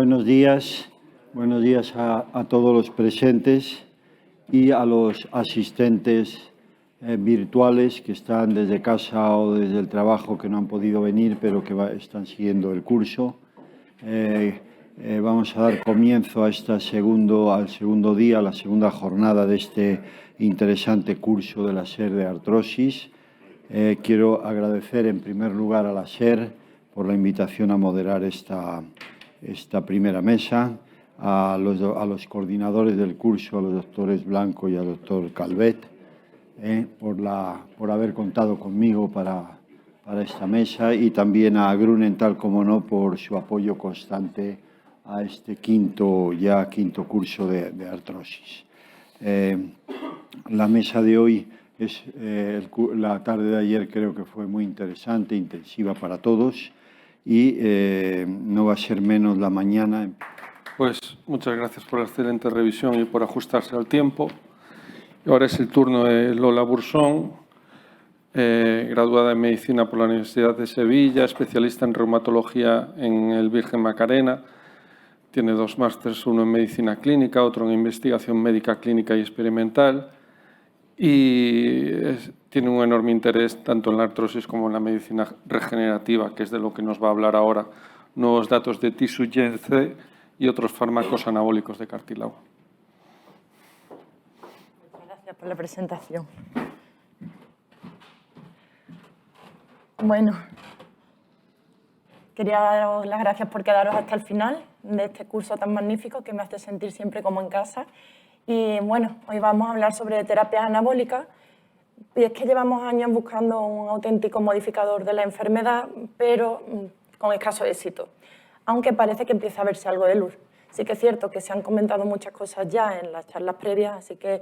Buenos días a todos los presentes y a los asistentes virtuales que están desde casa o desde el trabajo, que no han podido venir, pero que están siguiendo el curso. Vamos a dar comienzo al segundo día, a la segunda jornada de este interesante curso de la SER de artrosis. Quiero agradecer en primer lugar a la SER por la invitación a moderar esta primera mesa, a los coordinadores del curso, a los doctores Blanco y al doctor Calvet, por haber contado conmigo para esta mesa, y también a Grunenthal, como no, por su apoyo constante a este quinto curso de artrosis. La mesa de hoy la tarde de ayer creo que fue muy interesante, intensiva para todos, y no va a ser menos la mañana. Pues muchas gracias por la excelente revisión y por ajustarse al tiempo. Ahora es el turno de Lola Bursón, graduada en Medicina por la Universidad de Sevilla, especialista en reumatología en el Virgen Macarena. Tiene 2 másters, uno en Medicina Clínica, otro en Investigación Médica Clínica y Experimental. Y tiene un enorme interés tanto en la artrosis como en la medicina regenerativa, que es de lo que nos va a hablar ahora, nuevos datos de Tisugen-C y otros fármacos anabólicos de cartílago. Muchas gracias por la presentación. Bueno, quería daros las gracias por quedaros hasta el final de este curso tan magnífico que me hace sentir siempre como en casa. Y bueno, hoy vamos a hablar sobre terapias anabólicas, y es que llevamos años buscando un auténtico modificador de la enfermedad, pero con escaso éxito, aunque parece que empieza a verse algo de luz. Sí que es cierto que se han comentado muchas cosas ya en las charlas previas, así que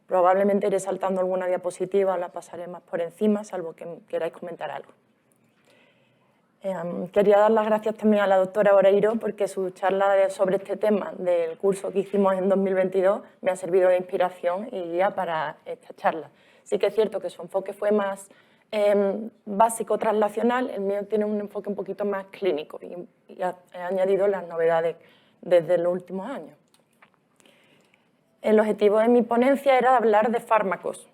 probablemente iré saltando alguna diapositiva, la pasaré más por encima, salvo que queráis comentar algo. Quería dar las gracias también a la doctora Oreiro, porque su charla sobre este tema del curso que hicimos en 2022 me ha servido de inspiración y guía para esta charla. Sí que es cierto que su enfoque fue más básico, translacional, el mío tiene un enfoque un poquito más clínico y he añadido las novedades desde los últimos años. El objetivo de mi ponencia era hablar de fármacos,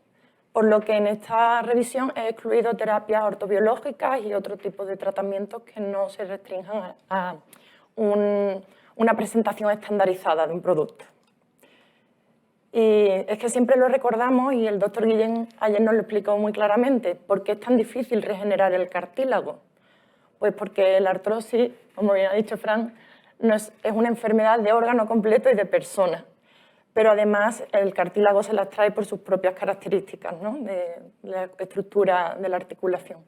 por lo que en esta revisión he excluido terapias ortobiológicas y otro tipo de tratamientos que no se restrinjan a una presentación estandarizada de un producto. Y es que siempre lo recordamos, y el doctor Guillén ayer nos lo explicó muy claramente, ¿por qué es tan difícil regenerar el cartílago? Pues porque la artrosis, como bien ha dicho Fran, es una enfermedad de órgano completo y de persona. Pero además el cartílago se las trae por sus propias características, ¿no?, de la estructura de la articulación.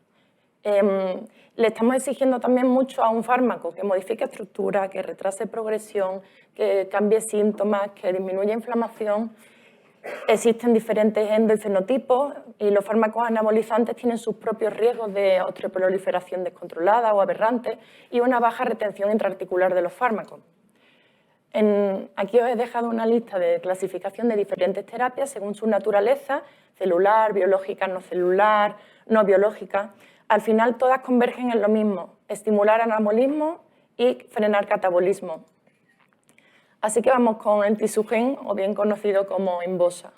Le estamos exigiendo también mucho a un fármaco que modifique estructura, que retrase progresión, que cambie síntomas, que disminuya inflamación. Existen diferentes endofenotipos y los fármacos anabolizantes tienen sus propios riesgos de osteoproliferación descontrolada o aberrante y una baja retención intraarticular de los fármacos. Aquí os he dejado una lista de clasificación de diferentes terapias según su naturaleza, celular, biológica, no celular, no biológica. Al final todas convergen en lo mismo, estimular anabolismo y frenar catabolismo. Así que vamos con el Tisugen, o bien conocido como Imbosa.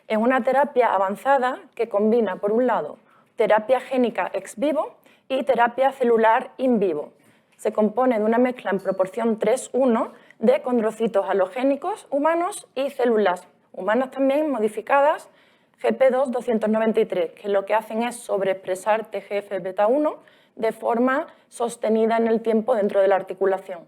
Es una terapia avanzada que combina, por un lado, terapia génica ex vivo y terapia celular in vivo. Se compone de una mezcla en proporción 3:1 de condrocitos halogénicos humanos y células humanas también modificadas GP2-293, que lo que hacen es sobreexpresar TGF-beta1 de forma sostenida en el tiempo dentro de la articulación.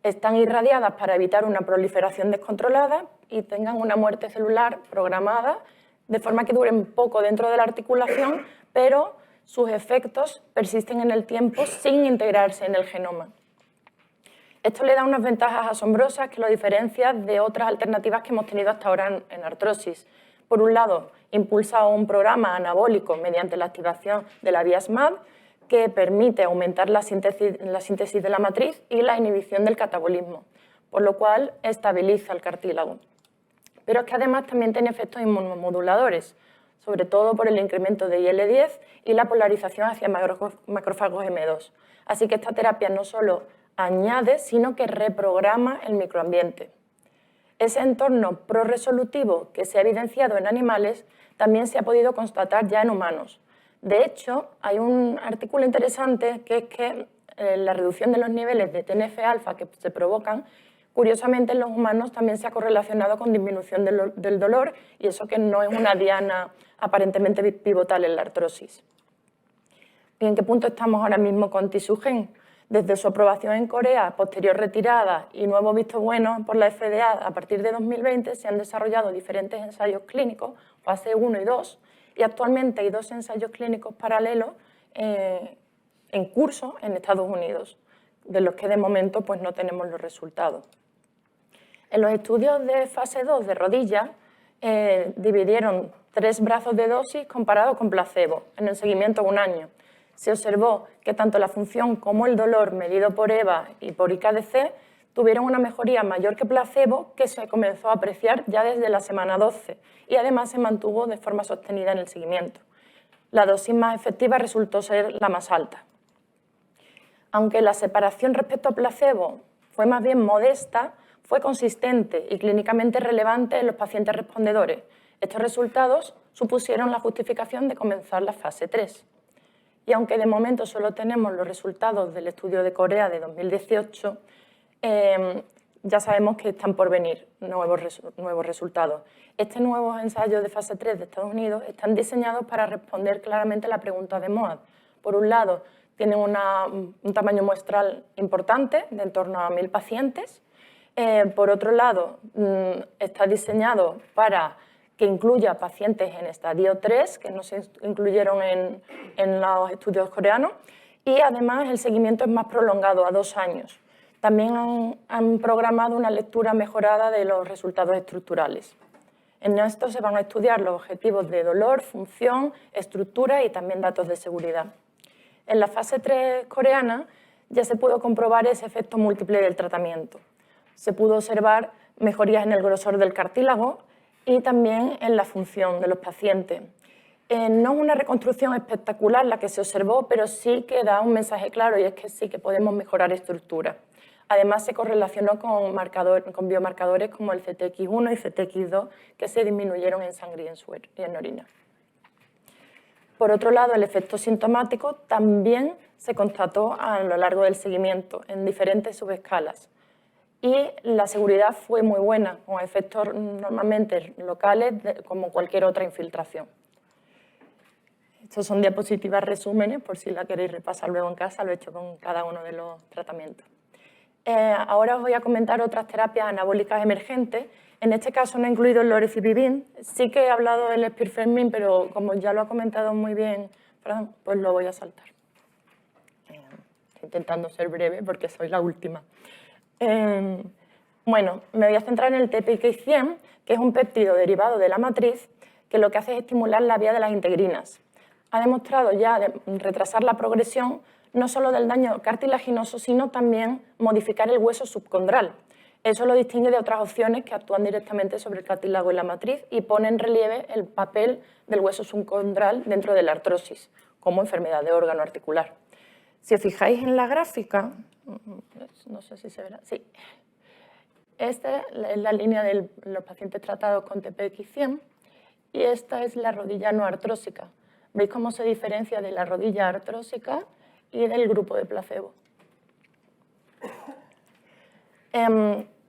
Están irradiadas para evitar una proliferación descontrolada y tengan una muerte celular programada, de forma que duren poco dentro de la articulación, pero sus efectos persisten en el tiempo sin integrarse en el genoma. Esto le da unas ventajas asombrosas que lo diferencia de otras alternativas que hemos tenido hasta ahora en artrosis. Por un lado, impulsa un programa anabólico mediante la activación de la vía SMAD que permite aumentar la síntesis de la matriz y la inhibición del catabolismo, por lo cual estabiliza el cartílago. Pero es que además también tiene efectos inmunomoduladores, sobre todo por el incremento de IL-10 y la polarización hacia macrófagos M2. Así que esta terapia no solo añade, sino que reprograma el microambiente. Ese entorno proresolutivo que se ha evidenciado en animales también se ha podido constatar ya en humanos. De hecho, hay un artículo interesante que es que la reducción de los niveles de TNF-alfa que se provocan, curiosamente en los humanos también se ha correlacionado con disminución del dolor, y eso que no es una diana aparentemente pivotal en la artrosis. ¿Y en qué punto estamos ahora mismo con Tisugen? Desde su aprobación en Corea, posterior retirada y nuevo visto bueno por la FDA a partir de 2020, se han desarrollado diferentes ensayos clínicos, fase 1 y 2, y actualmente hay 2 ensayos clínicos paralelos en curso en Estados Unidos, de los que de momento pues, no tenemos los resultados. En los estudios de fase 2 de rodilla, dividieron 3 brazos de dosis comparados con placebo en el seguimiento de 1 año. Se observó que tanto la función como el dolor medido por EVA y por IKDC tuvieron una mejoría mayor que placebo, que se comenzó a apreciar ya desde la semana 12 y además se mantuvo de forma sostenida en el seguimiento. La dosis más efectiva resultó ser la más alta. Aunque la separación respecto a placebo fue más bien modesta, fue consistente y clínicamente relevante en los pacientes respondedores. Estos resultados supusieron la justificación de comenzar la fase 3. Y aunque de momento solo tenemos los resultados del estudio de Corea de 2018, ya sabemos que están por venir nuevos resultados. Estos nuevos ensayos de fase 3 de Estados Unidos están diseñados para responder claramente a la pregunta de MOAD. Por un lado, tienen un tamaño muestral importante, de en torno a 1000 pacientes. Por otro lado, está diseñado para que incluya pacientes en estadio 3, que no se incluyeron en los estudios coreanos, y además el seguimiento es más prolongado, a 2 años. También han programado una lectura mejorada de los resultados estructurales. En esto se van a estudiar los objetivos de dolor, función, estructura y también datos de seguridad. En la fase 3 coreana ya se pudo comprobar ese efecto múltiple del tratamiento. Se pudo observar mejorías en el grosor del cartílago y también en la función de los pacientes. No es una reconstrucción espectacular la que se observó, pero sí que da un mensaje claro, y es que sí que podemos mejorar estructura. Además, se correlacionó con biomarcadores como el CTX1 y CTX2, que se disminuyeron en sangre y en orina. Por otro lado, el efecto sintomático también se constató a lo largo del seguimiento, en diferentes subescalas. Y la seguridad fue muy buena, con efectos normalmente locales como cualquier otra infiltración. Estos son diapositivas resúmenes, por si la queréis repasar luego en casa, lo he hecho con cada uno de los tratamientos. Ahora os voy a comentar otras terapias anabólicas emergentes. En este caso no he incluido el loricipivir. Sí que he hablado del espirfenmin, pero como ya lo ha comentado muy bien Fran, pues lo voy a saltar. Estoy intentando ser breve porque soy la última. Bueno, me voy a centrar en el TPK100, que es un péptido derivado de la matriz que lo que hace es estimular la vía de las integrinas. Ha demostrado ya retrasar la progresión no solo del daño cartilaginoso, sino también modificar el hueso subcondral. Eso lo distingue de otras opciones que actúan directamente sobre el cartílago y la matriz y ponen en relieve el papel del hueso subcondral dentro de la artrosis, como enfermedad de órgano articular. Si os fijáis en la gráfica, no sé si se verá, sí. Esta es la línea de los pacientes tratados con TPX100 y esta es la rodilla no artrósica. ¿Veis cómo se diferencia de la rodilla artrósica y del grupo de placebo?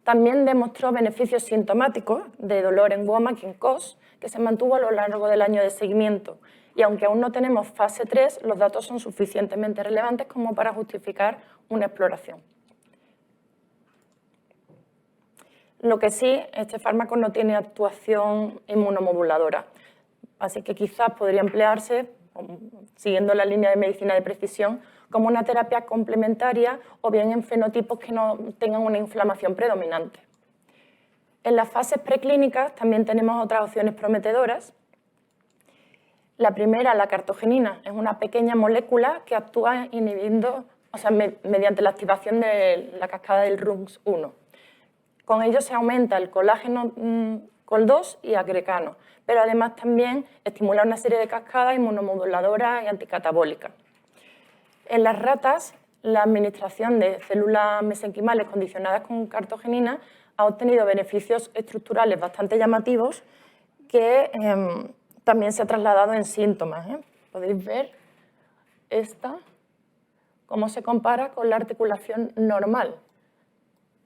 También demostró beneficios sintomáticos de dolor en WOMAC y en COS, que se mantuvo a lo largo del año de seguimiento. Y aunque aún no tenemos fase 3, los datos son suficientemente relevantes como para justificar una exploración. Lo que sí, este fármaco no tiene actuación inmunomoduladora, así que quizás podría emplearse, siguiendo la línea de medicina de precisión, como una terapia complementaria o bien en fenotipos que no tengan una inflamación predominante. En las fases preclínicas también tenemos otras opciones prometedoras. La primera, la cartogenina, es una pequeña molécula que actúa inhibiendo, mediante la activación de la cascada del RUNX1. Con ello se aumenta el colágeno COL2 y agrecano, pero además también estimula una serie de cascadas inmunomoduladoras y anticatabólicas. En las ratas, la administración de células mesenquimales condicionadas con cartogenina ha obtenido beneficios estructurales bastante llamativos que también se ha trasladado en síntomas. Podéis ver cómo se compara con la articulación normal.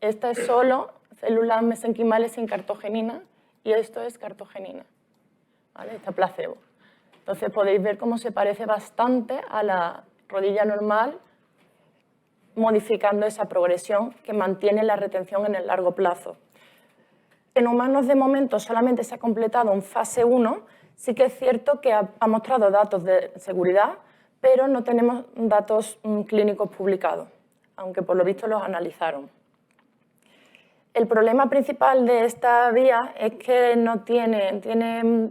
Esta es solo células mesenquimales sin cartogenina y esto es cartogenina, ¿vale? Esta placebo. Entonces podéis ver cómo se parece bastante a la rodilla normal, modificando esa progresión que mantiene la retención en el largo plazo. En humanos, de momento, solamente se ha completado un fase 1. Sí que es cierto que ha mostrado datos de seguridad, pero no tenemos datos clínicos publicados, aunque por lo visto los analizaron. El problema principal de esta vía es que no tiene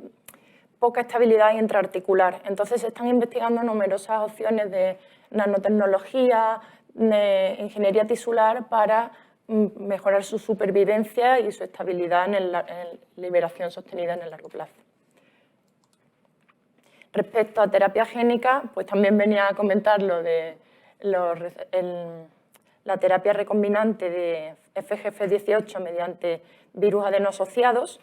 poca estabilidad intraarticular. Entonces se están investigando numerosas opciones de nanotecnología, de ingeniería tisular para mejorar su supervivencia y su estabilidad en liberación sostenida en el largo plazo. Respecto a terapia génica, pues también venía a comentar lo de la terapia recombinante de FGF18 mediante virus adenosociados,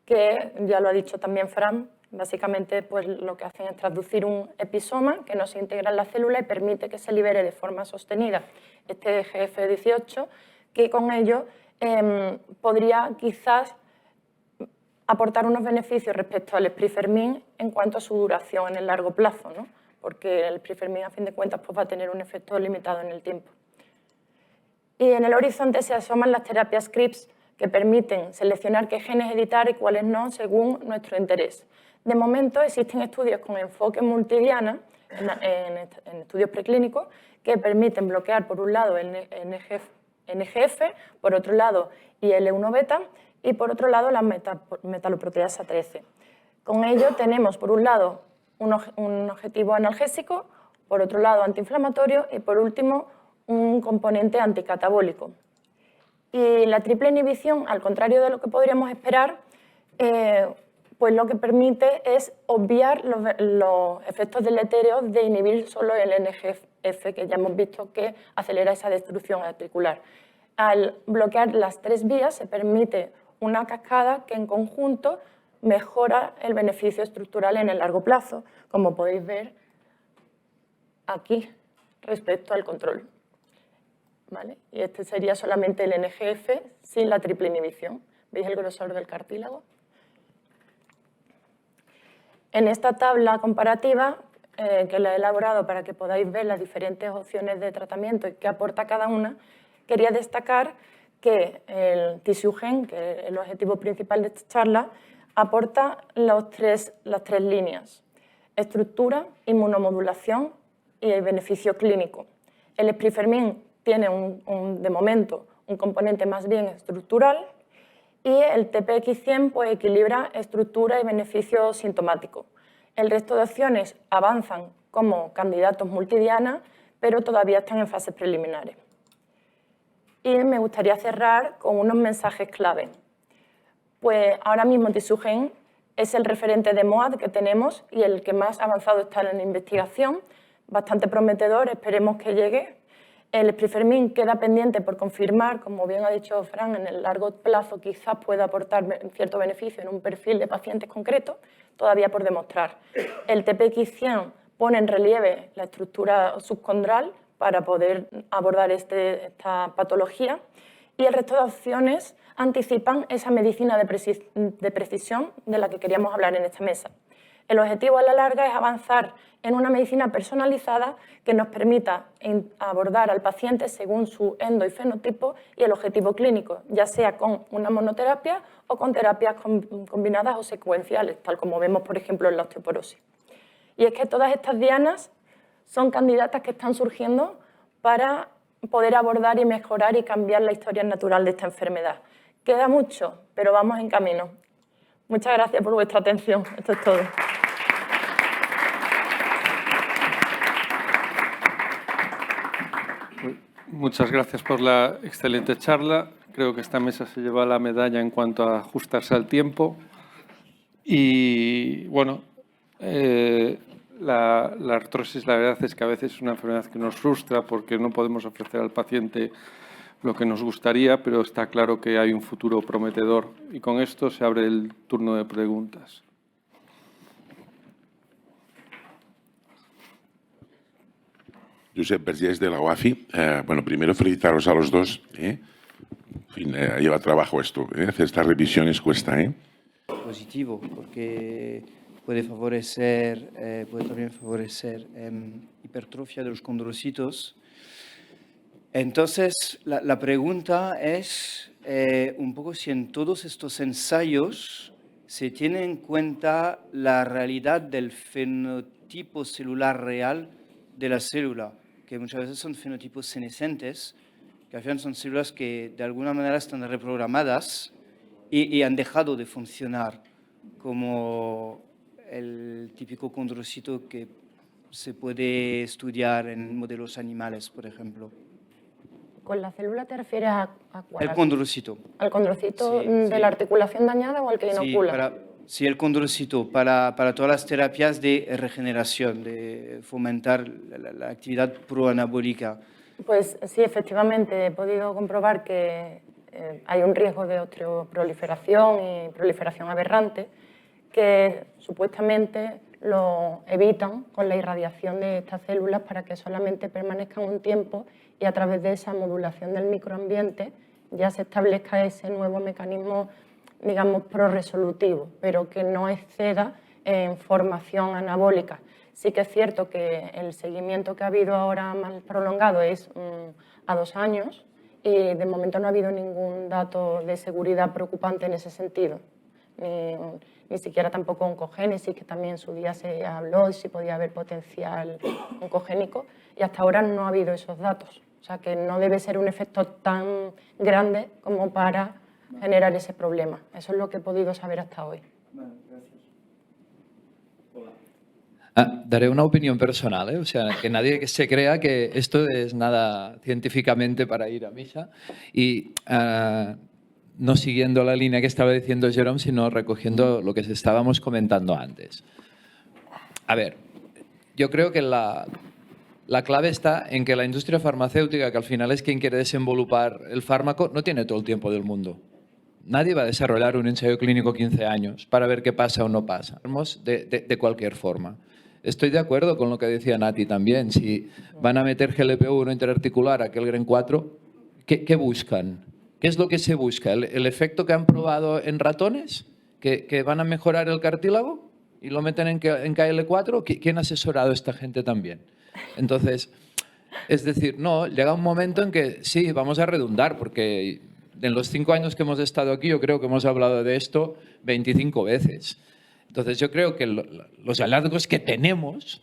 que ya lo ha dicho también Fran, básicamente pues lo que hacen es traducir un episoma que no se integra en la célula y permite que se libere de forma sostenida este FGF18, que con ello podría quizás aportar unos beneficios respecto al Sprifermin en cuanto a su duración en el largo plazo, ¿no? Porque el Sprifermin, a fin de cuentas, pues va a tener un efecto limitado en el tiempo. Y en el horizonte se asoman las terapias CRISPR, que permiten seleccionar qué genes editar y cuáles no según nuestro interés. De momento existen estudios con enfoque multidiana, en estudios preclínicos, que permiten bloquear por un lado el NGF, por otro lado IL-1β y por otro lado la metaloproteasa 13. Con ello tenemos por un lado un objetivo analgésico, por otro lado antiinflamatorio y por último un componente anticatabólico. Y la triple inhibición, al contrario de lo que podríamos esperar, pues lo que permite es obviar los efectos deletéreos de inhibir solo el NGF, que ya hemos visto que acelera esa destrucción articular. Al bloquear las tres vías se permite una cascada que en conjunto mejora el beneficio estructural en el largo plazo, como podéis ver aquí respecto al control. ¿Vale? Y este sería solamente el NGF sin la triple inhibición. ¿Veis el grosor del cartílago? En esta tabla comparativa, que la he elaborado para que podáis ver las diferentes opciones de tratamiento y qué aporta cada una, quería destacar que el Tisugen, que es el objetivo principal de esta charla, aporta las tres líneas: estructura, inmunomodulación y el beneficio clínico. El Sprifermin tiene de momento un componente más bien estructural y el TPX100 pues, equilibra estructura y beneficio sintomático. El resto de opciones avanzan como candidatos multidiana, pero todavía están en fases preliminares. Y me gustaría cerrar con unos mensajes clave. Pues ahora mismo Tisugen es el referente de MOAD que tenemos y el que más avanzado está en la investigación, bastante prometedor, esperemos que llegue. El Sprifermin queda pendiente por confirmar, como bien ha dicho Fran, en el largo plazo quizás pueda aportar cierto beneficio en un perfil de pacientes concreto, todavía por demostrar. El TPX100 pone en relieve la estructura subcondral para poder abordar esta patología y el resto de opciones anticipan esa medicina de precisión de la que queríamos hablar en esta mesa. El objetivo a la larga es avanzar en una medicina personalizada que nos permita abordar al paciente según su endo y fenotipo y el objetivo clínico, ya sea con una monoterapia o con terapias combinadas o secuenciales, tal como vemos, por ejemplo, en la osteoporosis. Y es que todas estas dianas son candidatas que están surgiendo para poder abordar y mejorar y cambiar la historia natural de esta enfermedad. Queda mucho, pero vamos en camino. Muchas gracias por vuestra atención. Esto es todo. Muchas gracias por la excelente charla. Creo que esta mesa se lleva la medalla en cuanto a ajustarse al tiempo. Y bueno, la artrosis, la verdad es que a veces es una enfermedad que nos frustra porque no podemos ofrecer al paciente lo que nos gustaría, pero está claro que hay un futuro prometedor. Y con esto se abre el turno de preguntas. Josep Vergés, de la UAFI. Bueno, primero felicitaros a los dos. En fin, lleva trabajo esto. Hacer estas revisiones cuesta. Positivo, porque puede también favorecer hipertrofia de los condrocitos. Entonces, la pregunta es un poco si en todos estos ensayos se tiene en cuenta la realidad del fenotipo celular real de la célula, que muchas veces son fenotipos senescentes, que al final son células que de alguna manera están reprogramadas y han dejado de funcionar como el típico condrocito que se puede estudiar en modelos animales, por ejemplo. ¿Con la célula te refieres a cuál? El condrocito. ¿Al condrocito Sí, de sí. la articulación dañada o al que inocula? Sí, el condrocito para todas las terapias de regeneración, de fomentar la actividad proanabólica. Pues sí, efectivamente, he podido comprobar que hay un riesgo de osteoproliferación y proliferación aberrante que supuestamente lo evitan con la irradiación de estas células para que solamente permanezcan un tiempo y a través de esa modulación del microambiente ya se establezca ese nuevo mecanismo, digamos, proresolutivo, pero que no exceda en formación anabólica. Sí que es cierto que el seguimiento que ha habido ahora más prolongado es a 2 años y de momento no ha habido ningún dato de seguridad preocupante en ese sentido. Ni siquiera tampoco oncogénesis, que también en su día se habló de si podía haber potencial oncogénico, y hasta ahora no ha habido esos datos. O sea que no debe ser un efecto tan grande como para generar ese problema. Eso es lo que he podido saber hasta hoy. Daré una opinión personal, o sea, que nadie se crea que esto es nada científicamente para ir a misa y no siguiendo la línea que estaba diciendo Jerome, sino recogiendo lo que estábamos comentando antes. A ver, yo creo que la clave está en que la industria farmacéutica, que al final es quien quiere desenvolupar el fármaco, no tiene todo el tiempo del mundo. Nadie va a desarrollar un ensayo clínico 15 años para ver qué pasa o no pasa. De cualquier forma. Estoy de acuerdo con lo que decía Nati también. Si van a meter GLP-1 interarticular a Kellgren 4, ¿qué buscan? ¿Qué es lo que se busca? ¿El efecto que han probado en ratones? ¿Que van a mejorar el cartílago y lo meten en KL4? ¿Quién ha asesorado a esta gente también? Entonces, es decir, no, llega un momento en que sí, vamos a redundar, porque en los 5 años que hemos estado aquí yo creo que hemos hablado de esto 25 veces. Entonces yo creo que los hallazgos que tenemos,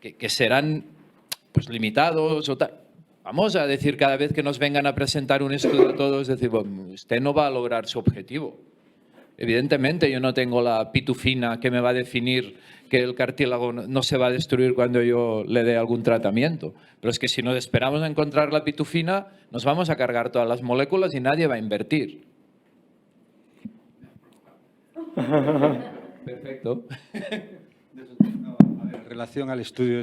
que serán pues, limitados o tal, vamos a decir cada vez que nos vengan a presentar un estudio a todos, decir, bueno, usted no va a lograr su objetivo. Evidentemente yo no tengo la pitufina que me va a definir que el cartílago no se va a destruir cuando yo le dé algún tratamiento. Pero es que si nos esperamos a encontrar la pitufina, nos vamos a cargar todas las moléculas y nadie va a invertir. Perfecto. En relación al estudio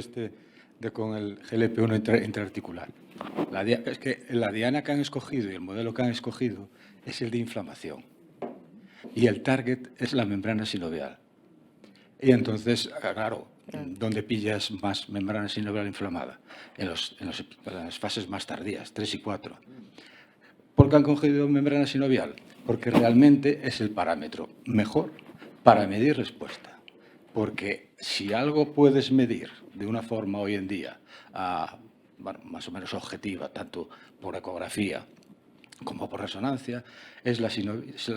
con el GLP-1 interarticular, es que la diana que han escogido y el modelo que han escogido es el de inflamación. Y el target es la membrana sinovial. Y entonces, claro, ¿dónde pillas más membrana sinovial inflamada? En las fases más tardías, 3 y 4. ¿Por qué han cogido membrana sinovial? Porque realmente es el parámetro mejor para medir respuesta. Porque si algo puedes medir de una forma hoy en día más o menos objetiva, tanto por ecografía como por resonancia, es la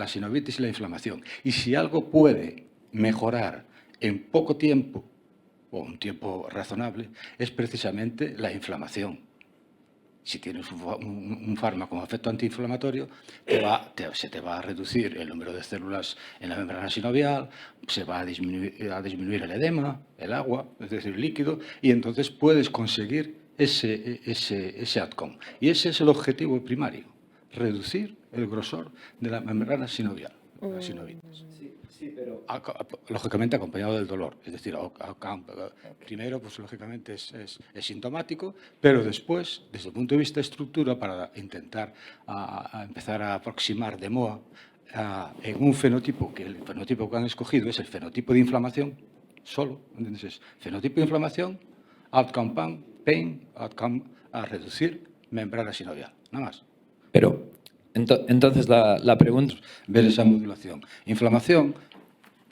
sinovitis y la inflamación. Y si algo puede mejorar en poco tiempo, o un tiempo razonable, es precisamente la inflamación. Si tienes un fármaco con efecto antiinflamatorio, se te va a reducir el número de células en la membrana sinovial, se va a disminuir el edema, el agua, es decir, el líquido, y entonces puedes conseguir ese outcome. Y ese es el objetivo primario, reducir el grosor de la membrana sinovial. la sinovitis. Sí, pero... Lógicamente acompañado del dolor. Es decir, primero, pues lógicamente es sintomático, pero después, desde el punto de vista de estructura, para intentar a empezar a aproximar de MOA en un fenotipo, que el fenotipo que han escogido es el fenotipo de inflamación, solo, ¿entiendes? Es fenotipo de inflamación, outcome pain, outcome a reducir membrana sinovial, nada más. Pero, entonces, la pregunta... Ver esa modulación. Inflamación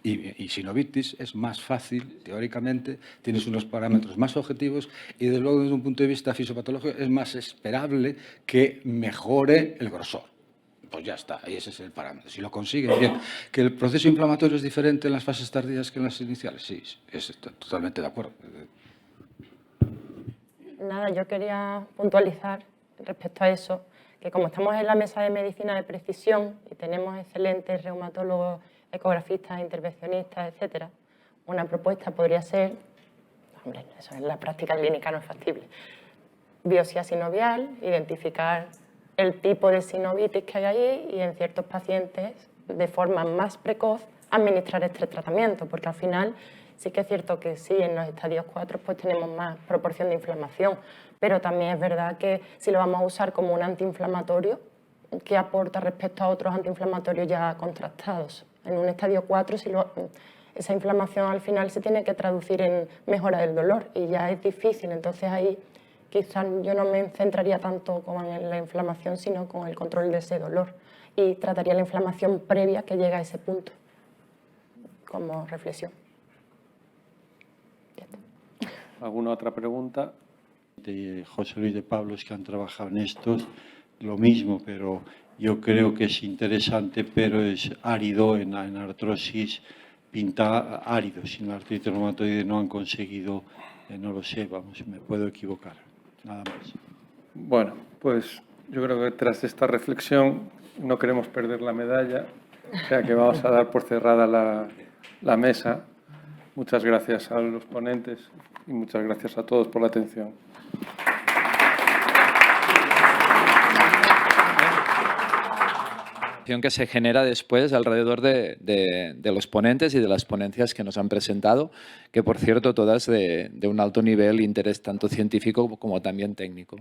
y sinovitis es más fácil, teóricamente, tienes unos parámetros más objetivos y, desde luego, desde un punto de vista fisiopatológico, es más esperable que mejore el grosor. Pues ya está, y ese es el parámetro. Si lo consiguen, bien. ¿Que el proceso inflamatorio es diferente en las fases tardías que en las iniciales? Sí, estoy totalmente de acuerdo. Nada, yo quería puntualizar respecto a eso, que como estamos en la mesa de medicina de precisión y tenemos excelentes reumatólogos, ecografistas, intervencionistas, etcétera, una propuesta podría ser, hombre, eso en la práctica clínica no es factible, biopsia sinovial, identificar el tipo de sinovitis que hay ahí y en ciertos pacientes, de forma más precoz, administrar este tratamiento, porque al final sí que es cierto que sí, en los estadios 4 pues tenemos más proporción de inflamación, pero también es verdad que si lo vamos a usar como un antiinflamatorio, ¿qué aporta respecto a otros antiinflamatorios ya contrastados? En un estadio 4, esa inflamación al final se tiene que traducir en mejora del dolor y ya es difícil, entonces ahí quizás yo no me centraría tanto con la inflamación, sino con el control de ese dolor y trataría la inflamación previa que llega a ese punto, como reflexión. ¿Alguna otra pregunta? De José Luis de Pablos, que han trabajado en estos, lo mismo, pero yo creo que es interesante, pero es árido en artrosis, pinta árido. Sin la artritis reumatoide no han conseguido, no lo sé, vamos, me puedo equivocar, nada más. Bueno, pues yo creo que tras esta reflexión no queremos perder la medalla, o sea que vamos a dar por cerrada la mesa. Muchas gracias a los ponentes y muchas gracias a todos por la atención. Que se genera después alrededor de los ponentes y de las ponencias que nos han presentado, que por cierto todas de un alto nivel, interés tanto científico como también técnico.